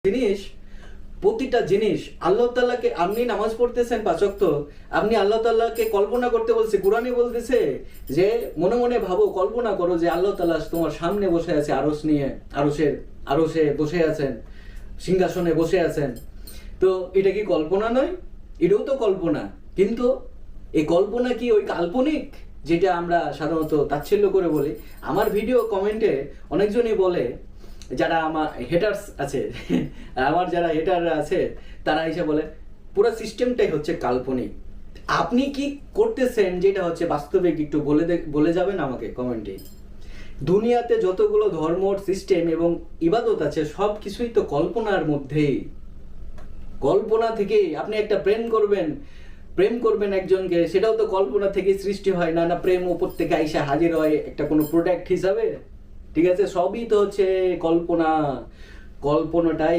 জিনিস, প্রতিটা জিনিস আল্লাহ তাআলাকে, আপনি নামাজ পড়তেছেন ৫ ওয়াক্ত, আপনি আল্লাহ তাআলাকে কল্পনা করতে বলছে। কুরআনে বলতেছে যে মনে মনে ভাবো, কল্পনা করো যে আল্লাহ তাআলা তোমার সামনে বসে আছে, আরশ নিয়ে, আরশে বসে আছেন, সিংহাসনে বসে আছেন। তো এটা কি কল্পনা নয়? এটাও তো কল্পনা। কিন্তু এই কল্পনা কি ওই কাল্পনিক, যেটা আমরা সাধারণত তাচ্ছিল্য করে বলি? আমার ভিডিও কমেন্টে অনেকজনই বলে, যারা আমার হেটার্স আছে আমার যারা হেটার আছে, তারা এসে বলে পুরো সিস্টেমটাই হচ্ছে কাল্পনিক। আপনি কি করতেছেন যেটা হচ্ছে বাস্তবিক, একটু বলে যাবেন আমাকে কমেন্টে। দুনিয়াতে যতগুলো ধর্ম, সিস্টেম এবং ইবাদত আছে, সব কিছুই তো কল্পনার মধ্যেই। কল্পনা থেকে আপনি একটা প্রেম করবেন একজনকে, সেটাও তো কল্পনা থেকে সৃষ্টি হয় না? না প্রেম উপর থেকে আইসা হাজির হয় একটা কোনো প্রোডাক্ট হিসাবে? ঠিক আছে, সবই তো হচ্ছে কল্পনাটাই